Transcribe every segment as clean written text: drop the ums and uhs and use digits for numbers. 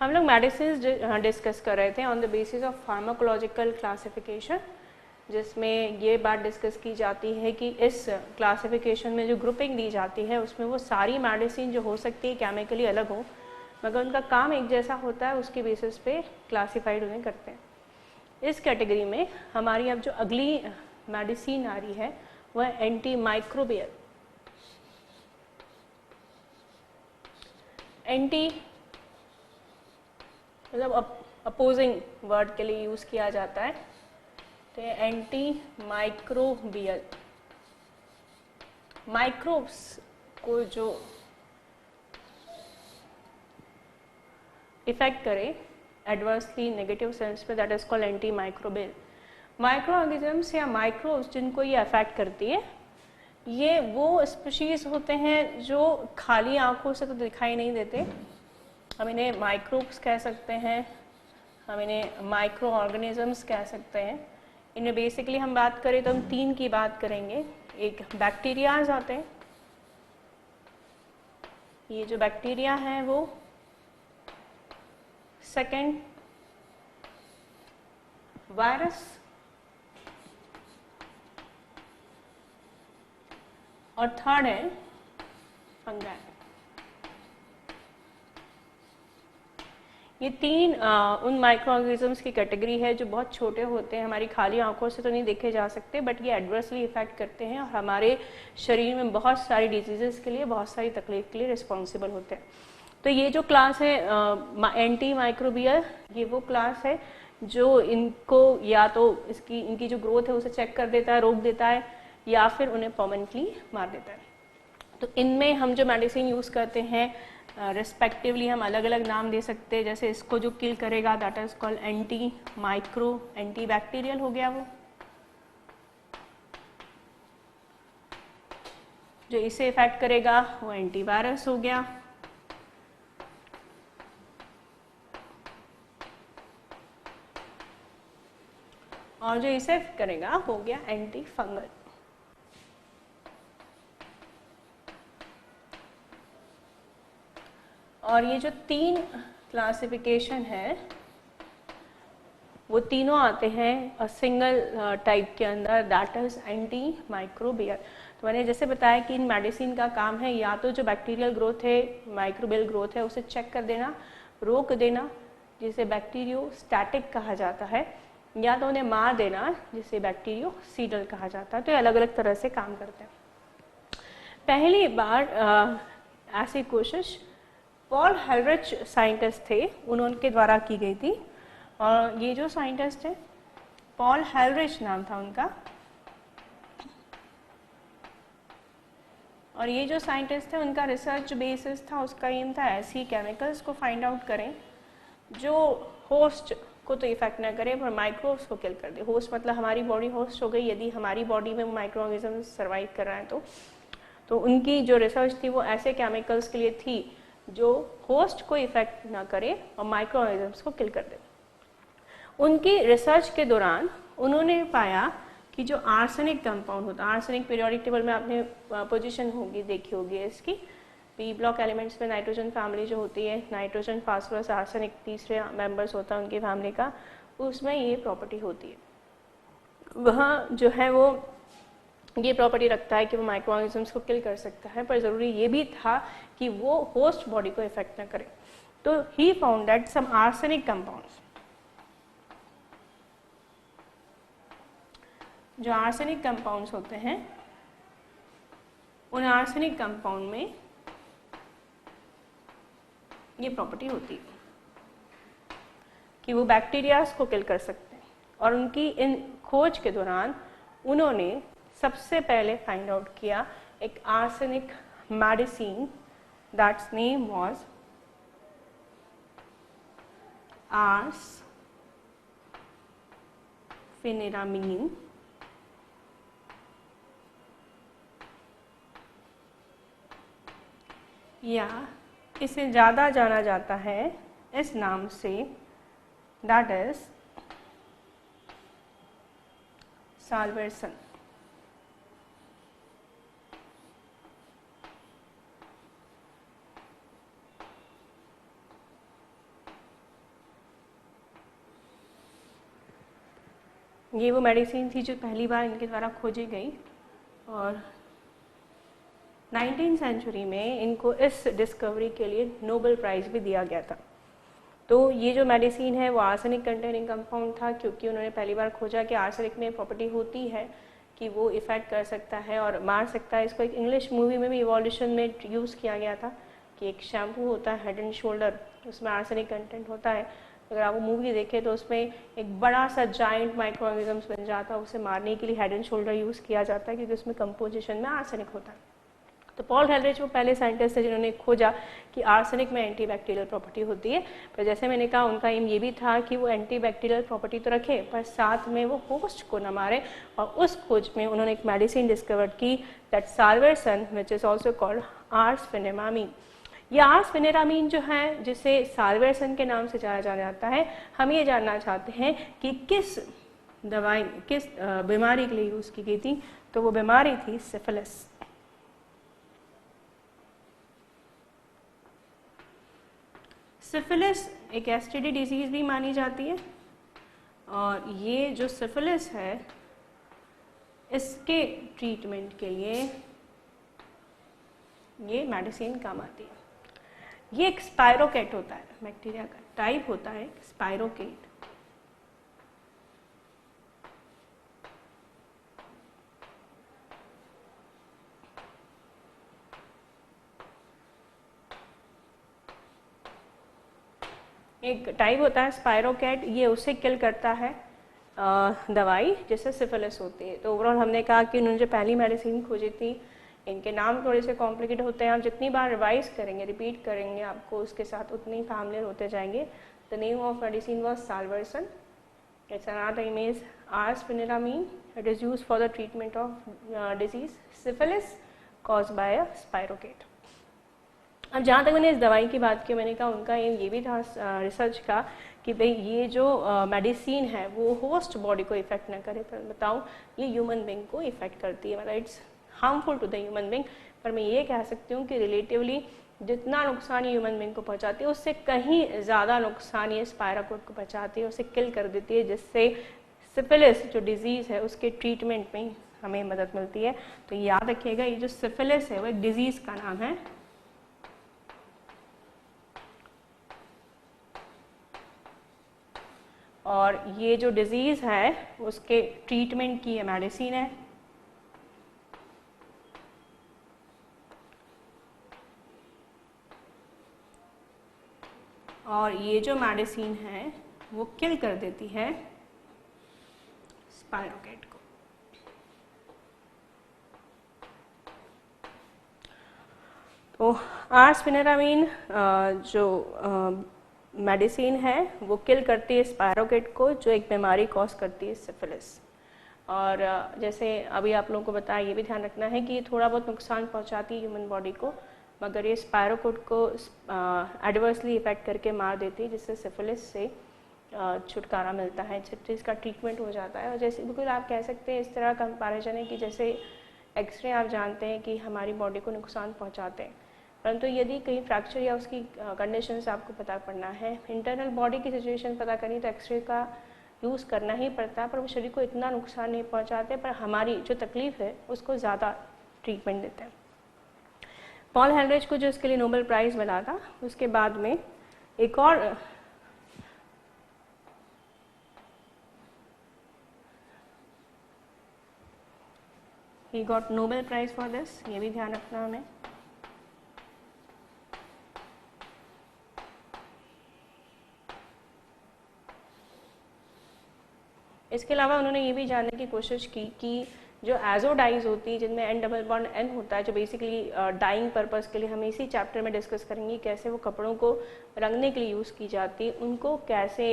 हम लोग medicine discuss कर रहे थे on the basis of pharmacological classification, जिसमें ये बात डिस्कस की जाती है कि इस क्लासिफिकेशन में जो ग्रुपिंग दी जाती है उसमें वो सारी मेडिसिन जो हो सकती है केमिकली अलग हो मगर उनका काम एक जैसा होता है, उसके बेसिस पे क्लासीफाइड उन्हें करते हैं। इस कैटेगरी में हमारी अब जो अगली मेडिसिन आ रही है वह एंटी माइक्रोबियल, एंटी मतलब अपोजिंग वर्ड के लिए यूज़ किया जाता है, तो एंटी माइक्रोबियल, माइक्रोब्स को जो इफेक्ट करे एडवर्सली नेगेटिव सेंस में, that is called anti microbial. Micro organisms या माइक्रोब्स जिनको ये अफेक्ट करती है, ये वो स्पीशीज होते हैं जो खाली आंखों से तो दिखाई नहीं देते। हम इन्हें माइक्रोब्स कह सकते हैं, हम इन्हें माइक्रो ऑर्गेनिजम्स कह सकते हैं। इनमें बेसिकली हम बात करें तो हम तीन की बात करेंगे। एक बैक्टीरियाज आते हैं, ये जो बैक्टीरिया हैं वो, सेकेंड वायरस, और थर्ड है फंगाई। ये तीन उन माइक्रो ऑर्गेनिजम्स की कैटेगरी है जो बहुत छोटे होते हैं, हमारी खाली आंखों से तो नहीं देखे जा सकते, बट ये एडवर्सली इफेक्ट करते हैं और हमारे शरीर में बहुत सारी डिजीजेस के लिए, बहुत सारी तकलीफ के लिए रिस्पॉन्सिबल होते हैं। तो ये जो क्लास है एंटी माइक्रोबियल, ये वो क्लास है जो इनको या तो इनकी जो ग्रोथ है उसे चेक कर देता है, रोक देता है, या फिर उन्हें परमानेंटली मार देता है। तो इनमें हम जो मेडिसिन यूज़ करते हैं रिस्पेक्टिवली हम अलग अलग नाम दे सकते हैं। जैसे इसको जो किल करेगा that is called anti micro, anti bacterial हो गया वो। जो इसे इफेक्ट करेगा वो एंटीवायरस हो गया। और जो इसे इफेक्ट करेगा हो गया एंटी फंगल। और ये जो तीन क्लासिफिकेशन है वो तीनों आते हैं सिंगल टाइप के अंदर, दैट इज एंटी माइक्रोबियल। तो मैंने जैसे बताया कि इन मेडिसिन का काम है या तो जो बैक्टीरियल ग्रोथ है, माइक्रोबियल ग्रोथ है, उसे चेक कर देना, रोक देना, जिसे बैक्टीरियोस्टैटिक कहा जाता है, या तो उन्हें मार देना, जिसे बैक्टीरियोसीडल कहा जाता है। तो ये अलग अलग तरह से काम करते हैं। पहली बार ऐसी कोशिश पॉल हेलरिच साइंटिस्ट थे, उनके द्वारा की गई थी। और ये जो साइंटिस्ट है पॉल हेलरिच नाम था उनका, और ये जो साइंटिस्ट थे उनका रिसर्च बेसिस था, उसका एम था ऐसी केमिकल्स को फाइंड आउट करें जो होस्ट को तो इफेक्ट ना करे पर माइक्रोब्स को किल कर दे। होस्ट मतलब हमारी बॉडी होस्ट हो गई, यदि हमारी बॉडी में माइक्रो ऑर्गेनिज्म सर्वाइव कर रहा है तो उनकी जो रिसर्च थी वो ऐसे केमिकल्स के लिए थी जो होस्ट को इफेक्ट ना करे और माइक्रो ऑर्गेनिजम्स को किल कर दे। उनकी रिसर्च के दौरान उन्होंने पाया कि जो आर्सेनिक कंपाउंड होता है, आर्सेनिक पीरियोडिक टेबल में आपने पोजीशन होगी देखी होगी इसकी, पी ब्लॉक एलिमेंट्स में नाइट्रोजन फैमिली जो होती है, नाइट्रोजन फास्फोरस आर्सेनिक तीसरे मेंबर्स होता है उनकी फैमिली का, उसमें ये प्रॉपर्टी होती है। वहाँ जो है वो ये प्रॉपर्टी रखता है कि वो माइक्रो ऑर्गेनिजम्स को किल कर सकता है, पर ज़रूरी ये भी था कि वो होस्ट बॉडी को इफेक्ट ना करे। तो he found that some arsenic compounds, जो आर्सेनिक कंपाउंड्स होते हैं उन आर्सेनिक कंपाउंड में ये प्रॉपर्टी होती है कि वो बैक्टीरियाज को किल कर सकते हैं। और उनकी इन खोज के दौरान उन्होंने सबसे पहले फाइंड आउट किया एक arsenic medicine, that's name was arsphenamine, या इसे ज़्यादा जाना जाता है इस नाम से, दैट इज साल्वेसन। ये वो मेडिसिन थी जो पहली बार इनके द्वारा खोजी गई और 19वीं सेंचुरी में इनको इस डिस्कवरी के लिए नोबेल प्राइज़ भी दिया गया था। तो ये जो मेडिसिन है वो आर्सेनिक कंटेनिंग कंपाउंड था, क्योंकि उन्होंने पहली बार खोजा कि आर्सेनिक में प्रॉपर्टी होती है कि वो इफ़ेक्ट कर सकता है और मार सकता है। इसको एक इंग्लिश मूवी में भी इवोल्यूशन में यूज़ किया गया था कि एक शैम्पू होता है हेड एंड शोल्डर, उसमें आर्सेनिक कंटेंट होता है। अगर आप वो मूवी देखें तो उसमें एक बड़ा सा जाइंट माइक्रो ऑर्गेनिजम्स बन जाता है, उसे मारने के लिए हेड एंड शोल्डर यूज़ किया जाता है क्योंकि उसमें कंपोजिशन में आर्सेनिक होता है। तो पॉल हेलरिच वो पहले साइंटिस्ट थे जिन्होंने खोजा कि आर्सेनिक में एंटीबैक्टीरियल प्रॉपर्टी होती है। पर जैसे मैंने कहा उनका एम ये भी था कि वो एंटीबैक्टीरियल प्रॉपर्टी तो रखे पर साथ में वो होस्ट को न मारे, और उस खोज में उन्होंने एक मेडिसिन डिस्कवर की that Salvarsan which is also called arsphenamine. ये आर्सफेनेरामीन जो है जिसे साल्वर्सन के नाम से जाना जाता है, हम ये जानना चाहते हैं कि किस दवाई किस बीमारी के लिए यूज़ की गई थी। तो वो बीमारी थी सिफिलिस। सिफिलिस एक एसटीडी डिजीज़ भी मानी जाती है और ये जो सिफिलिस है इसके ट्रीटमेंट के लिए ये मेडिसिन काम आती है। ये एक स्पाइरोकेट होता है, बैक्टीरिया का टाइप होता है स्पाइरोकेट। एक टाइप होता है स्पाइरोकेट, ये उसे किल करता है दवाई जिससे सिफिलिस होती है। तो ओवरऑल हमने कहा कि उन्होंने जो पहली मेडिसिन खोजी थी, इनके नाम थोड़े से कॉम्प्लिकेटेड होते हैं, आप जितनी बार रिवाइज करेंगे रिपीट करेंगे आपको उसके साथ उतने ही फैमिलियर होते जाएंगे। The name of medicine was Salvarsan, it's another name is arsphenamine, it is used for the treatment of disease syphilis caused by a spirochete. अब जहाँ तक मैंने इस दवाई की बात की, मैंने कहा उनका एम ये भी था रिसर्च का कि भाई ये जो मेडिसिन है वो होस्ट बॉडी को इफेक्ट ना करे, पर बताऊँ ये ह्यूमन बींग को इफेक्ट करती है, मतलब it's harmful to the human being. पर मैं ये कह सकती हूँ कि रिलेटिवली जितना नुकसान ये ह्यूमन बींग को पहुँचाती है उससे कहीं ज़्यादा नुकसान ये स्पाइरोकेट को पहुँचाती है, उसे किल कर देती है, जिससे सिफिलिस जो डिजीज़ है उसके ट्रीटमेंट में हमें मदद मिलती है। तो याद रखिएगा ये जो सिफिलिस है वो एक डिजीज़ का नाम है। और ये जो डिजीज़ है उसके ट्रीटमेंट की ये मेडिसिन है। और ये जो मेडिसिन है वो किल कर देती है स्पाइरोकेट को। तो आर्सफेनेरामीन जो मेडिसिन है वो किल करती है स्पाइरोकेट को, जो एक बीमारी कॉज करती है सिफिलिस। और जैसे अभी आप लोगों को बताया, ये भी ध्यान रखना है कि ये थोड़ा बहुत नुकसान पहुंचाती है ह्यूमन बॉडी को, मगर ये स्पाइरोकेट को एडवर्सली इफेक्ट करके मार देती है, जिससे सिफिलिस से छुटकारा मिलता है, जिसका ट्रीटमेंट हो जाता है। और जैसे बिल्कुल आप कह सकते हैं इस तरह कंपैरिजन है कि जैसे एक्सरे आप जानते हैं कि हमारी बॉडी को नुकसान पहुँचाते हैं, परंतु यदि कहीं फ्रैक्चर या उसकी कंडीशंस आपको पता करना है, इंटरनल बॉडी की सिचुएशन पता करनी, तो एक्सरे का यूज़ करना ही पड़ता है। पर वो शरीर को इतना नुकसान नहीं पहुंचाते, पर हमारी जो तकलीफ़ है उसको ज़्यादा ट्रीटमेंट देते हैं। पॉल हेलरिच को जो इसके लिए नोबेल प्राइज़ मिला था, उसके बाद में एक और he got Nobel prize for this, ये भी ध्यान रखना हमें। इसके अलावा उन्होंने ये भी जानने की कोशिश की कि जो एजोडाइज होती है जिनमें एन डबल बॉन्ड एन होता है, जो बेसिकली डाइंग पर्पस के लिए हम इसी चैप्टर में डिस्कस करेंगे कैसे वो कपड़ों को रंगने के लिए यूज़ की जाती है, उनको कैसे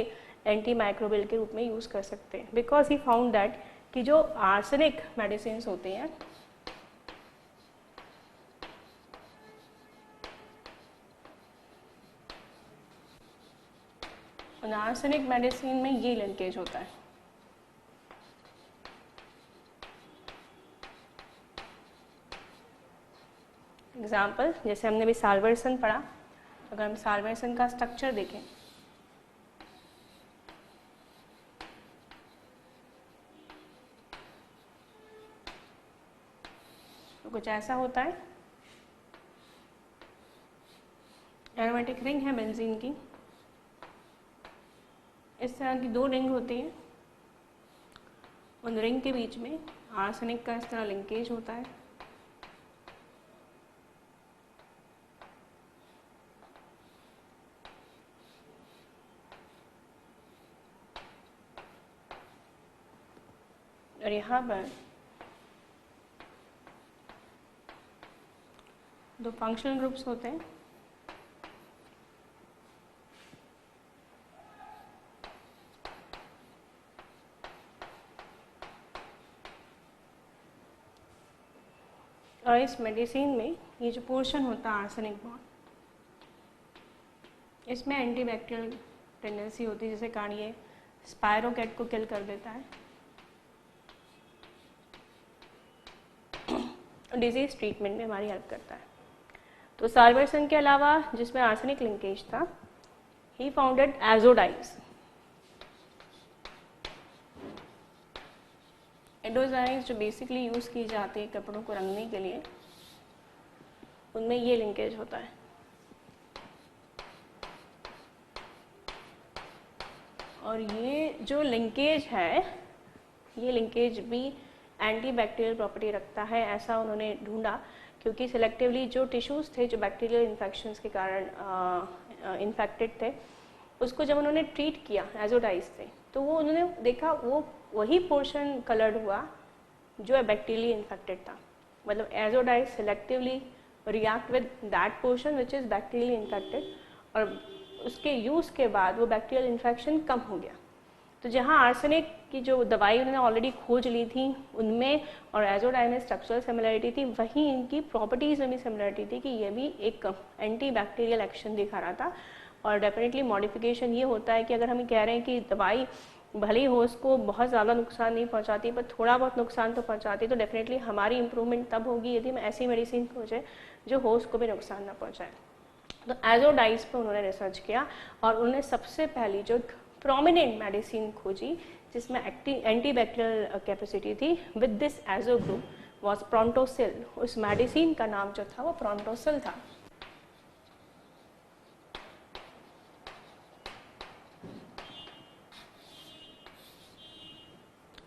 एंटी माइक्रोबियल के रूप में यूज़ कर सकते हैं। बिकॉज ही फाउंड दैट कि जो आर्सेनिक मेडिसिन होते हैं उन आर्सेनिक मेडिसिन में ये लिंकेज होता है। एग्जाम्पल जैसे हमने भी साल्वर्सन पढ़ा, अगर हम साल्वर्सन का स्ट्रक्चर देखें, कुछ ऐसा होता है। एरोमेटिक रिंग है बेंजीन की, इस तरह की 2 रिंग होती हैं, उन रिंग के बीच में आर्सेनिक का इस तरह लिंकेज होता है। और यहाँ पर 2 फंक्शनल ग्रुप्स होते हैं। और इस मेडिसिन में ये जो पोर्शन होता है आर्सेनिक बॉन्ड, इसमें एंटीबैक्टीरियल टेंडेंसी होती है, जिसके कारण ये स्पायरोकैट को किल कर देता है, डिजीज ट्रीटमेंट में हमारी हेल्प करता है। तो साल्वर्सन के अलावा जिसमें आर्सेनिक लिंकेज था, ही फाउंडेड एजोडाइज। एडोजाइज जो बेसिकली यूज़ की जाती है कपड़ों को रंगने के लिए, उनमें ये लिंकेज होता है। और ये जो लिंकेज है, ये लिंकेज भी एंटीबैक्टीरियल प्रॉपर्टी रखता है, ऐसा उन्होंने ढूंढा, क्योंकि सिलेक्टिवली जो टिश्यूज़ थे जो बैक्टीरियल इन्फेक्शंस के कारण इन्फेक्टेड थे, उसको जब उन्होंने ट्रीट किया एजोडाइज से, तो वो उन्होंने देखा वो वही पोर्शन कलर्ड हुआ जो बैक्टीरियली इन्फेक्टेड था। मतलब azo dyes selectively react with that portion which is bacterially infected, और उसके यूज़ के बाद वो बैक्टीरियल इन्फेक्शन कम हो गया। तो जहाँ आर्सेनिक की जो दवाई उन्होंने ऑलरेडी खोज ली थी उनमें और एजोडाइज में स्ट्रक्चरल सिमिलरिटी थी, वहीं इनकी प्रॉपर्टीज़ में भी सिमिलरिटी थी कि ये भी एक एंटी बैक्टीरियल एक्शन दिखा रहा था। और डेफिनेटली मॉडिफिकेशन ये होता है कि अगर हम कह रहे हैं कि दवाई भले ही होस्ट को बहुत ज़्यादा नुकसान नहीं पहुंचाती, पर थोड़ा बहुत नुकसान तो पहुंचाती, तो डेफिनेटली हमारी इंप्रूवमेंट तब होगी यदि हम ऐसी मेडिसिन खोजें जो होस्ट को भी नुकसान ना पहुंचाए। तो एजोडाइज पर उन्होंने रिसर्च किया और उन्होंने सबसे पहली जो प्रोमिनेंट मेडिसिन खोजी जिसमें एंटीबैक्टीरियल कैपेसिटी थी with this azo group was Prontosil. उस मेडिसिन का नाम जो था वो प्रोंटोसिल था।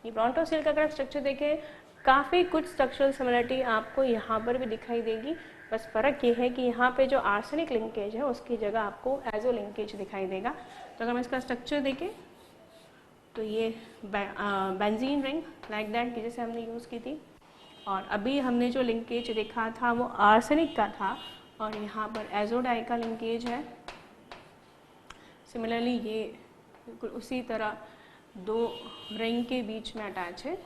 ये प्रोंटोसिल का अगर स्ट्रक्चर देखें, काफ़ी कुछ स्ट्रक्चरल सिमिलरिटी आपको यहाँ पर भी दिखाई देगी, बस फ़र्क ये है कि यहाँ पे जो आर्सेनिक लिंकेज है उसकी जगह आपको एजो लिंकेज दिखाई देगा। तो अगर हम इसका स्ट्रक्चर देखें तो ये बेंजीन रिंग लाइक दैट की जैसे हमने यूज़ की थी, और अभी हमने जो लिंकेज देखा था वो आर्सेनिक का था, और यहाँ पर एजोडाई का लिंकेज है। सिमिलरली ये बिल्कुल उसी तरह 2 रिंग के बीच में अटैच है,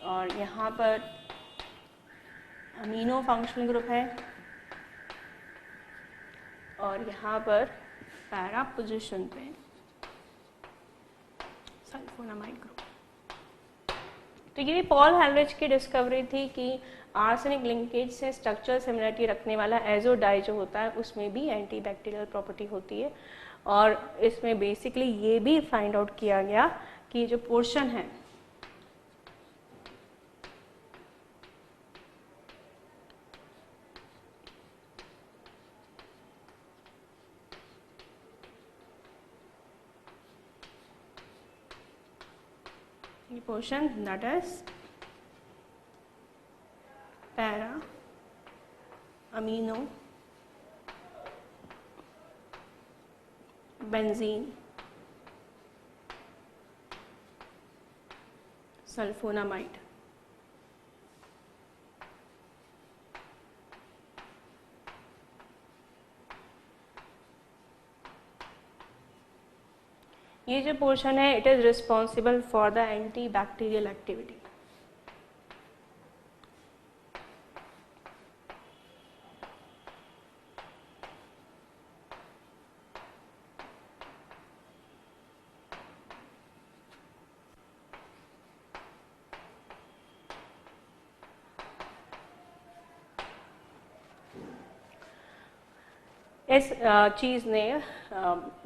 और यहाँ पर अमीनो फंक्शनल ग्रुप है, और यहाँ पर पैरा पोजीशन पे सल्फोनामाइड ग्रुप। तो ये पॉल हेलरिच की डिस्कवरी थी कि आर्सेनिक लिंकेज से स्ट्रक्चरल सिमिलरिटी रखने वाला एजोडाई जो होता है उसमें भी एंटीबैक्टीरियल प्रॉपर्टी होती है। और इसमें बेसिकली ये भी फाइंड आउट किया गया कि जो पोर्शन है portion that is para amino benzene sulfonamide। ये जो पोर्शन है it is responsible for the anti bacterial activity. इस चीज़ ने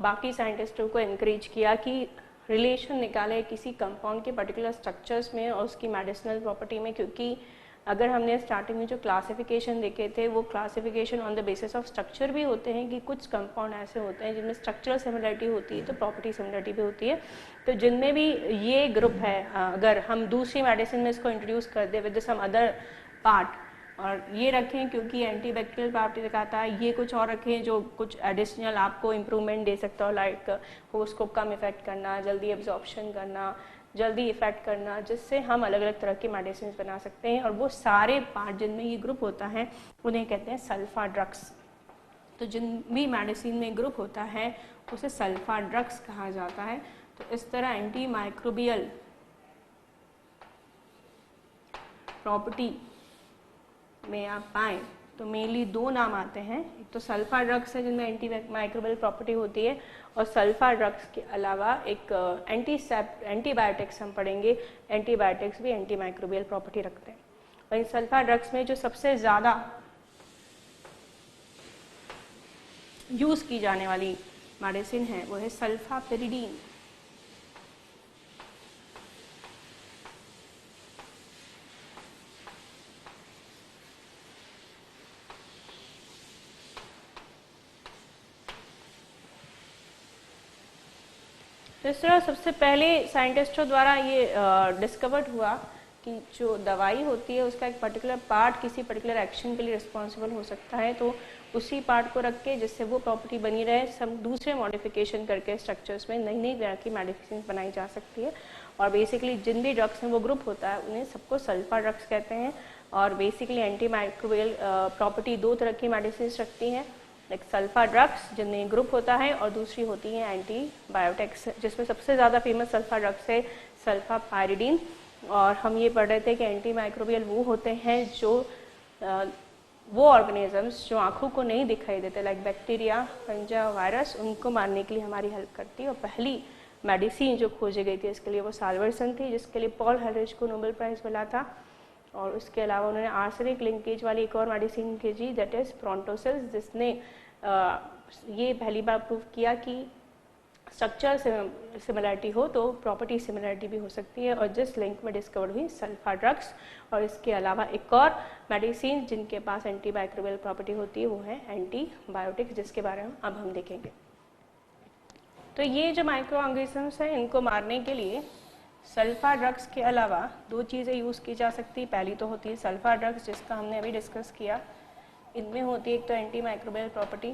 बाकी साइंटिस्टों को इनकरेज किया कि रिलेशन निकाले किसी कंपाउंड के पर्टिकुलर स्ट्रक्चर्स में और उसकी मेडिसिनल प्रॉपर्टी में, क्योंकि अगर हमने स्टार्टिंग में जो क्लासिफिकेशन देखे थे वो classification on the basis of structure भी होते हैं कि कुछ कंपाउंड ऐसे होते हैं जिनमें स्ट्रक्चरल सिमिलरिटी होती है तो प्रॉपर्टी सिमिलरिटी भी होती है। तो जिनमें भी ये ग्रुप है, अगर हम दूसरी मेडिसिन में इसको इंट्रोड्यूस कर दे विद सम अदर पार्ट और ये रखें क्योंकि एंटीबैक्टीरियल प्रॉपर्टी दिखाता है, ये कुछ और रखें जो कुछ एडिशनल आपको इम्प्रूवमेंट दे सकता हो, लाइक होस्ट को कम इफेक्ट करना, जल्दी एब्जॉर्प्शन करना, जल्दी इफेक्ट करना, जिससे हम अलग अलग तरह के मेडिसिन बना सकते हैं। और वो सारे पार्ट जिनमें ये ग्रुप होता है उन्हें कहते हैं सल्फा ड्रग्स। तो जिन भी मेडिसिन में ग्रुप होता है उसे सल्फा ड्रग्स कहा जाता है। तो इस तरह एंटी माइक्रोबियल प्रॉपर्टी में आप पाएँ तो मेनली दो नाम आते हैं, एक तो सल्फा ड्रग्स है जिनमें एंटी माइक्रोबियल प्रॉपर्टी होती है, और सल्फा ड्रग्स के अलावा एक एंटीबायोटिक्स हम पढ़ेंगे, एंटीबायोटिक्स भी एंटी माइक्रोबियल प्रॉपर्टी रखते हैं। और इन सल्फा ड्रग्स में जो सबसे ज़्यादा यूज़ की जाने वाली मेडिसिन है वो है सल्फापेरिडीन। तो इस तरह सबसे पहले साइंटिस्टों द्वारा ये डिस्कवर्ड हुआ कि जो दवाई होती है उसका एक पर्टिकुलर पार्ट किसी पर्टिकुलर एक्शन के लिए रिस्पॉन्सिबल हो सकता है, तो उसी पार्ट को रख के जिससे वो प्रॉपर्टी बनी रहे सब दूसरे मॉडिफिकेशन करके स्ट्रक्चर्स में नई नई तरह की मेडिसिन बनाई जा सकती है। और बेसिकली जिन भी ड्रग्स में वो ग्रुप होता है उन्हें सबको सल्फा ड्रग्स कहते हैं। और बेसिकली एंटी माइक्रोबियल प्रॉपर्टी दो तरह की मेडिसिन रखती हैं, एक सल्फा ड्रग्स जिनमें ग्रुप होता है और दूसरी होती है एंटीबायोटिक्स, जिसमें सबसे ज़्यादा फेमस सल्फा ड्रग्स है सल्फापायरिडीन। और हम ये पढ़ रहे थे कि एंटी माइक्रोबियल वो होते हैं जो वो ऑर्गेनिजम्स जो आँखों को नहीं दिखाई देते, लाइक बैक्टीरिया, फंजा, वायरस, उनको मारने के लिए हमारी हेल्प करती है। और पहली मेडिसिन जो खोजी गई थी इसके लिए वो साल्वर्सन थी, जिसके लिए पॉल हेलरिच को नोबेल प्राइज़ मिला था। और उसके अलावा उन्होंने आर्सेनिक लिंकेज वाली एक और मेडिसिन भेजी, दैट इज़ प्रोंटोसिल, जिसने ये पहली बार प्रूव किया कि स्ट्रक्चर सिमिलरिटी हो तो प्रॉपर्टी सिमिलरिटी भी हो सकती है, और जिस लिंक में डिस्कवर हुई सल्फा ड्रग्स। और इसके अलावा एक और मेडिसिन जिनके पास एंटी माइक्रोबियल प्रॉपर्टी होती है वो है एंटीबायोटिक्स, जिसके बारे में अब हम देखेंगे। तो ये जो माइक्रो ऑर्गेनिजम्स हैं इनको मारने के लिए सल्फा ड्रग्स के अलावा दो चीज़ें यूज़ की जा सकती। पहली तो होती है सल्फा ड्रग्स जिसका हमने अभी डिस्कस किया, इनमें होती है एक तो antimicrobial property,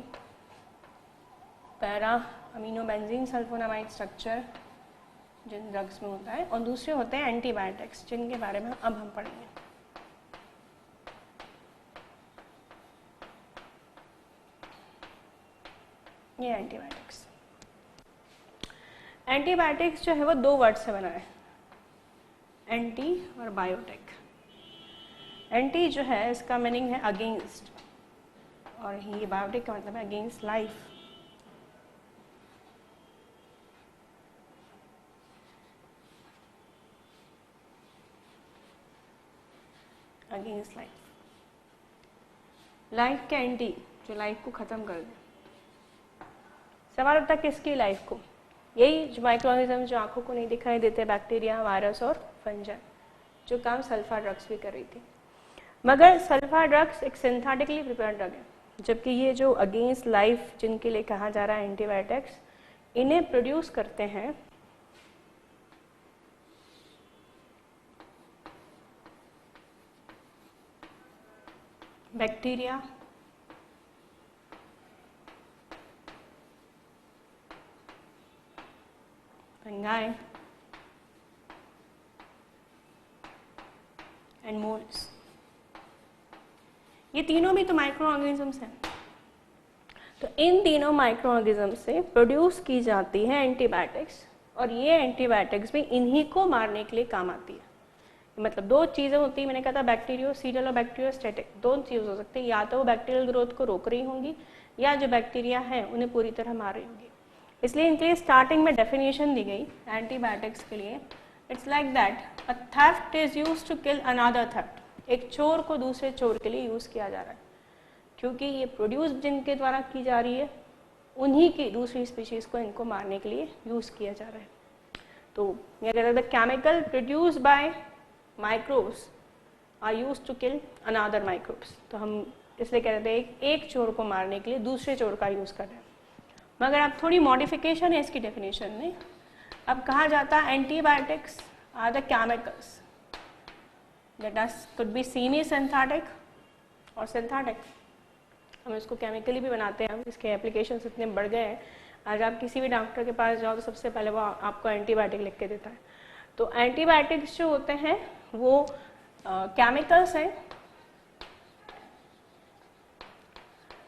para amino benzene sulphonamide structure जिन ड्रग्स में होता है, और दूसरे होते हैं एंटीबायोटिक्स जिनके बारे में अब हम पढ़ेंगे। ये एंटीबायोटिक्स जो है वो दो वर्ड से बना है, एंटी और बायोटिक। एंटी जो है इसका मीनिंग है अगेंस्ट, और ये बायोटिक का मतलब है against life. Against life, life के एंटी जो लाइफ को ख़त्म कर दे। सवाल उठता है किसकी लाइफ को? यही जो माइक्रो ऑर्गेनिज्म जो आंखों को नहीं दिखाई देते, बैक्टीरिया, वायरस और फंजाई, जो काम सल्फा ड्रग्स भी कर रही थी। मगर सल्फा ड्रग्स एक सिंथेटिकली प्रिपेयर्ड ड्रग है, जबकि ये जो अगेंस्ट लाइफ जिनके लिए कहा जा रहा है एंटीबायोटिक्स, इन्हें प्रोड्यूस करते हैं बैक्टीरिया, फंगाई एंड मोल्ड्स। ये तीनों भी तो माइक्रो ऑर्गेनिजम्स हैं। तो इन तीनों माइक्रो ऑर्गेनिज्म से प्रोड्यूस की जाती है एंटीबायोटिक्स, और ये एंटीबायोटिक्स भी इन्हीं को मारने के लिए काम आती है। मतलब दो चीज़ें होती है, मैंने कहा था बैक्टीरियोसीडल और बैक्टीरियोस्टैटिक, दो चीज़ हो सकती है, या तो वो बैक्टीरियल ग्रोथ को रोक रही होंगी या जो बैक्टीरिया हैं उन्हें पूरी तरह मार रही होंगी। इसलिए इनके लिए स्टार्टिंग में डेफिनेशन दी गई एंटीबायोटिक्स के लिए, it's like that a theft is used to kill another theft. एक चोर को दूसरे चोर के लिए यूज़ किया जा रहा है, क्योंकि ये प्रोड्यूस जिनके द्वारा की जा रही है उन्हीं की दूसरी स्पीशीज़ को इनको मारने के लिए यूज़ किया जा रहा है। तो यह कहते हैं the chemical produce by microbes are use to kill another microbes. तो हम इसलिए कह रहे थे एक चोर को मारने के लिए दूसरे चोर का यूज़ कर रहे हैं। मगर अब थोड़ी मॉडिफिकेशन है इसकी डेफिनेशन में। अब कहा जाता है antibiotics are the chemicals that could be semi synthetic और सिंथेटिक। हम इसको केमिकली भी बनाते हैं, इसके एप्लीकेशंस इतने बढ़ गए हैं। आज आप किसी भी डॉक्टर के पास जाओ तो सबसे पहले वो आपको एंटीबायोटिक लिख के देता है। तो एंटीबायोटिक्स जो होते हैं वो केमिकल्स हैं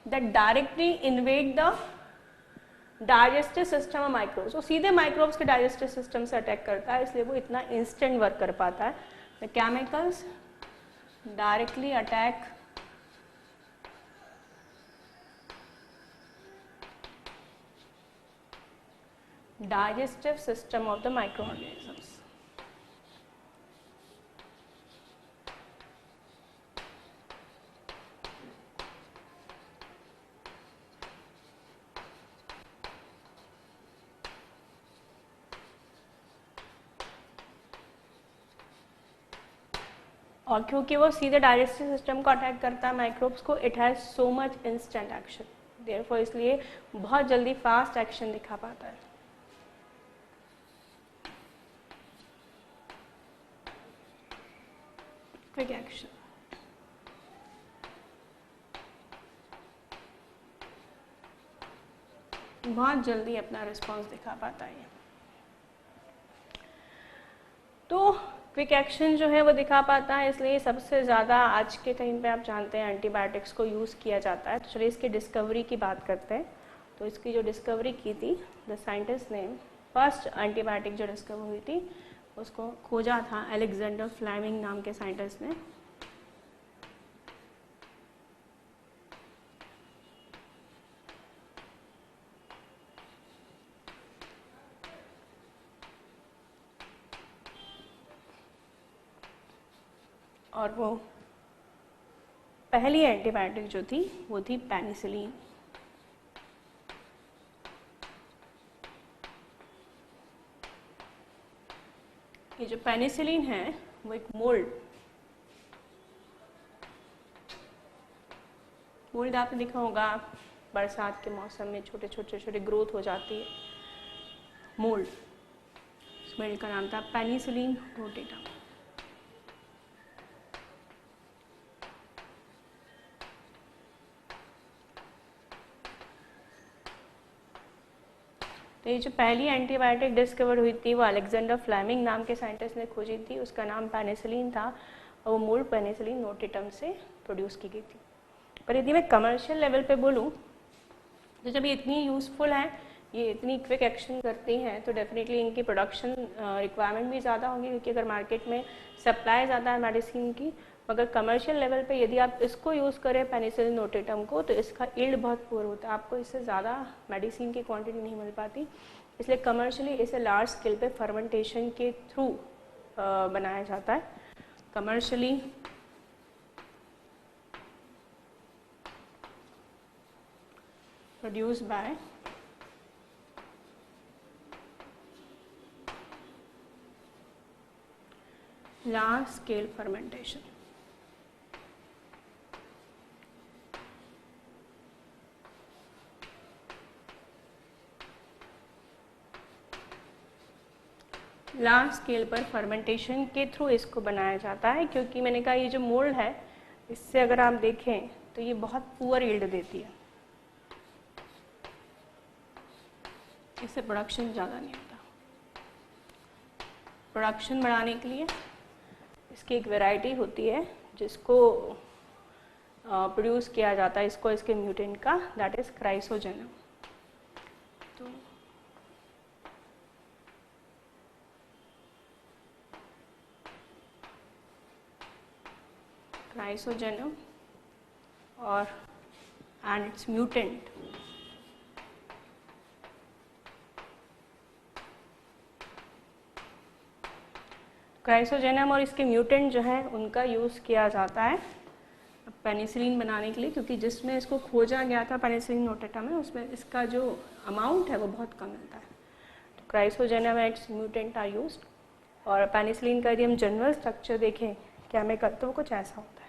that directly invade the digestive system of microbes. वो सीधे माइक्रोब्स के डाइजेस्टिव सिस्टम से अटैक करता है, इसलिए वो इतना इंस्टेंट वर्क कर पाता है। The chemicals directly attack digestive system of the microorganisms. और क्योंकि वो सीधे डाइजेस्टिव सिस्टम को अटैक करता है माइक्रोब्स को, it has so much instant action, therefore इसलिए बहुत जल्दी फास्ट एक्शन दिखा पाता है। क्विक एक्शन, बहुत जल्दी अपना रिस्पॉन्स दिखा पाता है। तो क्विक एक्शन जो है वो दिखा पाता है, इसलिए सबसे ज़्यादा आज के टाइम पे आप जानते हैं एंटीबायोटिक्स को यूज़ किया जाता है। तो चलिए इसकी डिस्कवरी की बात करते हैं। तो इसकी जो डिस्कवरी की थी द साइंटिस्ट ने, फर्स्ट एंटीबायोटिक जो डिस्कवर हुई थी उसको खोजा था अलेक्जेंडर फ्लेमिंग नाम के साइंटिस्ट ने। और वो पहली एंटीबायोटिक जो थी वो थी पेनिसिलिन। ये जो पेनिसिलिन है वो एक मोल्ड आपने देखा होगा, बरसात के मौसम में छोटे छोटे ग्रोथ हो जाती है मोल्ड। इस मोल्ड का नाम था पेनिसिलिन नोटेटम। तो ये जो पहली एंटीबायोटिक डिस्कवर हुई थी वो अलेक्जेंडर फ्लेमिंग नाम के साइंटिस्ट ने खोजी थी, उसका नाम पेनिसिलिन था और वो मोल्ड पेनिसिलिन नोटेटम से प्रोड्यूस की गई थी। पर यदि मैं कमर्शियल लेवल पे बोलूँ तो जब ये इतनी यूज़फुल है, ये इतनी क्विक एक्शन करती हैं, तो डेफिनेटली इनकी प्रोडक्शन रिक्वायरमेंट भी ज़्यादा होगी, क्योंकि अगर मार्केट में सप्लाई ज़्यादा है मेडिसिन की, मगर कमर्शियल लेवल पे यदि आप इसको यूज़ करें पेनिसिलिन नोटेटम को, तो इसका यील्ड बहुत पुअर होता है, आपको इससे ज़्यादा मेडिसिन की क्वांटिटी नहीं मिल पाती। इसलिए कमर्शियली इसे लार्ज स्केल पे फर्मेंटेशन के थ्रू बनाया जाता है। Commercially produce by large scale fermentation. Large scale पर फर्मेंटेशन के थ्रू इसको बनाया जाता है, क्योंकि मैंने कहा ये जो मोल्ड है इससे अगर आप देखें तो ये बहुत पुअर यील्ड देती है, इससे प्रोडक्शन ज़्यादा नहीं होता। प्रोडक्शन बढ़ाने के लिए इसकी एक वैरायटी होती है जिसको प्रोड्यूस किया जाता है, इसको इसके म्यूटेंट का, दैट इज क्राइसोजेनम। तो क्राइसोजेनम और एंड इट्स म्यूटेंट क्राइसोजेनम और इसके म्यूटेंट जो है उनका यूज़ किया जाता है पेनिसिलिन बनाने के लिए, क्योंकि जिसमें इसको खोजा गया था पेनिसिलिन नोटेटम में, उसमें इसका जो अमाउंट है वो बहुत कम मिलता है। तो क्राइसोजेनामाइड्स म्यूटेंट आर यूज्ड। और पेनिसिलिन का यदि हम जनरल स्ट्रक्चर देखें केमिकल तो वो कुछ ऐसा होता है।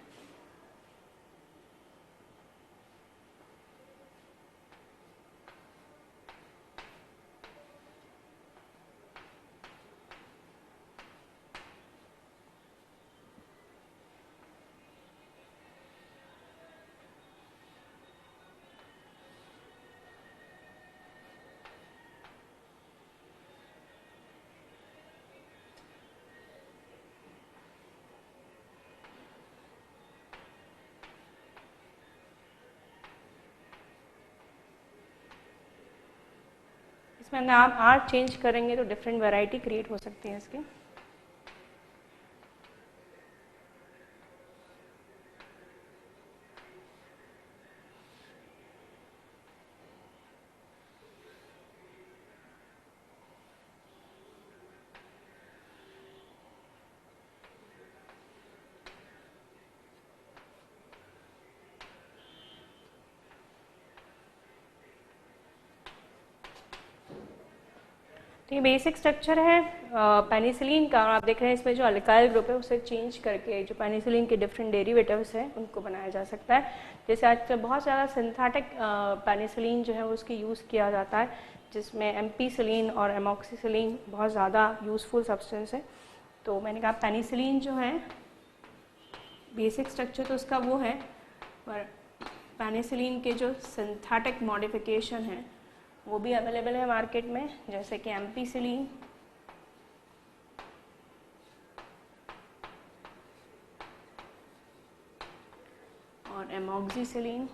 इसमें आप आर चेंज करेंगे तो डिफरेंट वैरायटी क्रिएट हो सकती है इसकी। तो ये बेसिक स्ट्रक्चर है पेनिसिलिन का। और आप देख रहे हैं इसमें जो अल्काइल ग्रुप है उसे चेंज करके जो पेनिसिलिन के डिफरेंट डेरिवेटिव्स हैं उनको बनाया जा सकता है। जैसे आज बहुत ज़्यादा सिंथेटिक पेनिसिलिन जो है उसकी यूज़ किया जाता है, जिसमें एम्पीसिलिन और एमॉक्सिसिलिन बहुत ज़्यादा यूज़फुल सब्सटेंस है। तो मैंने कहा पेनिसिलिन जो है बेसिक स्ट्रक्चर तो उसका वो है, पर पेनिसिलिन के जो सिंथेटिक मॉडिफिकेशन है वो भी अवेलेबल है मार्केट में, जैसे कि एम्पीसिलिन, और एमॉक्सिसिलिन,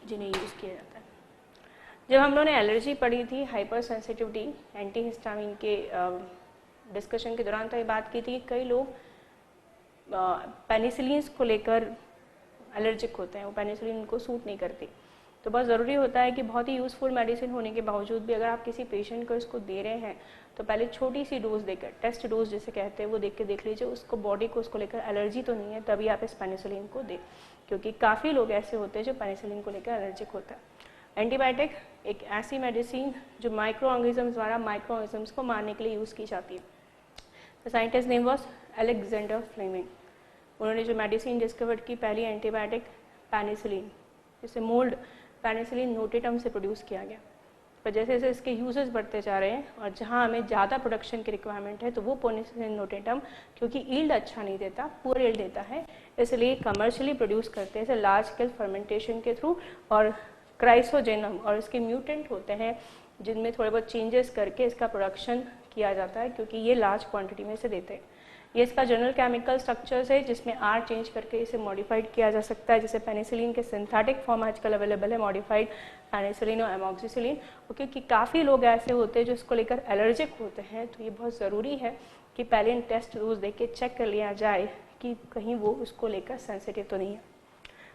जिन्हें यूज़ किया जाता है। जब हम लोगों ने एलर्जी पढ़ी थी, हाइपर सेंसिटिविटी, एंटीहिस्टामिन के डिस्कशन के दौरान तो ये बात की थी कि कई लोग पेनिसिलिन्स को लेकर एलर्जिक होते हैं, वो पेनिसिलिन उनको सूट नहीं करती। तो बहुत ज़रूरी होता है कि बहुत ही यूज़फुल मेडिसिन होने के बावजूद भी अगर आप किसी पेशेंट को इसको दे रहे हैं तो पहले छोटी सी डोज देकर, टेस्ट डोज जिसे कहते हैं, वो देख के देख लीजिए उसको बॉडी को उसको लेकर एलर्जी तो नहीं है, तभी आप इस पेनिसिलिन को दें, क्योंकि काफ़ी लोग ऐसे होते हैं जो पेनिसिलिन को लेकर एलर्जिक होता है। एंटीबायोटिक एक ऐसी मेडिसिन जो माइक्रो ऑर्गेनिजम्स द्वारा माइक्रो ऑर्गेनिजम्स को मारने के लिए यूज़ की जाती है। The scientist name was Alexander Fleming. उन्होंने जो मेडिसिन डिस्कवर की पहली एंटीबायोटिक पेनिसिलिन, जिसे मोल्ड पेनिसिलिन नोटेटम से प्रोड्यूस किया गया। पर जैसे जैसे इसके यूजेस बढ़ते जा रहे हैं और जहां हमें ज़्यादा प्रोडक्शन की रिक्वायरमेंट है तो वो पेनिसिलिन नोटेटम क्योंकि ईल्ड अच्छा नहीं देता, पुअर ईल्ड देता है, इसलिए कमर्शियली प्रोड्यूस करते हैं लार्ज स्केल फर्मेंटेशन के थ्रू। और क्राइसोजेनम और इसके म्यूटेंट होते हैं जिनमें थोड़े बहुत चेंजेस करके इसका प्रोडक्शन किया जाता है, क्योंकि ये लार्ज क्वांटिटी में इसे देते हैं। ये इसका जनरल केमिकल स्ट्रक्चर्स है जिसमें आर चेंज करके इसे मॉडिफाइड किया जा सकता है, जैसे पेनिसिलिन के सिंथेटिक फॉर्म आजकल अवेलेबल है, मॉडिफाइड पेनिसिलिन और एमॉक्सिसिलिन। क्योंकि काफ़ी लोग ऐसे होते हैं जो इसको लेकर एलर्जिक होते हैं, तो ये बहुत ज़रूरी है कि पहले टेस्ट डोज दे के चेक कर लिया जाए कि कहीं वो उसको लेकर सेंसिटिव तो नहीं है।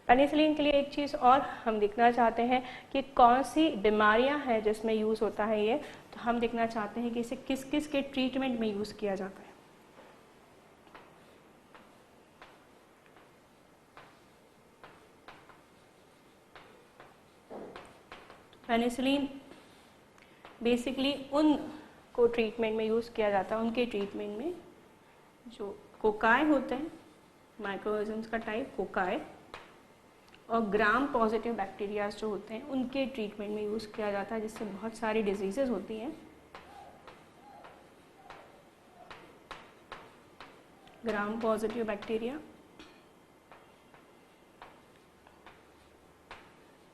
पेनिसिलिन के लिए एक चीज़ और हम देखना चाहते हैं कि कौन सी बीमारियां हैं जिसमें यूज़ होता है ये, तो हम देखना चाहते हैं कि इसे किस किस के ट्रीटमेंट में यूज़ किया जाता है। पेनिसिलिन बेसिकली उन को ट्रीटमेंट में यूज़ किया जाता है, उनके ट्रीटमेंट में जो कोकाई होते हैं, माइक्रोऑर्गेनिजम्स का टाइप कोकाई, और ग्राम पॉजिटिव बैक्टीरियाज जो होते हैं उनके ट्रीटमेंट में यूज़ किया जाता है, जिससे बहुत सारी डिजीजेज होती हैं। ग्राम पॉजिटिव बैक्टीरिया,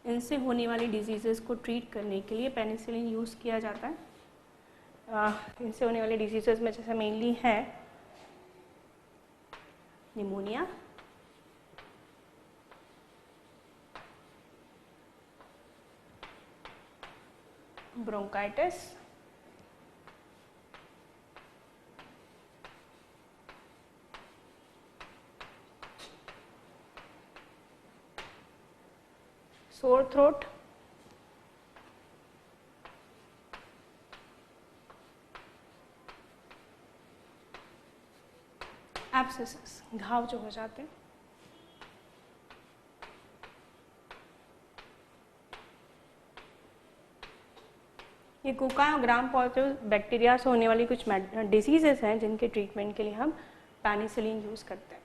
इनसे होने वाली डिजीज़ेस को ट्रीट करने के लिए पेनिसिलिन यूज़ किया जाता है। इनसे होने वाली डिजीज़ेस में जैसे मेनली है निमोनिया, ब्रोंकाइटिस, sore throat, एब्सेसेस, घाव जो हो जाते हैं, ये कोकाई और ग्राम पॉजिटिव बैक्टीरिया से होने वाली कुछ डिजीजेस हैं जिनके ट्रीटमेंट के लिए हम पेनिसिलिन यूज़ करते हैं।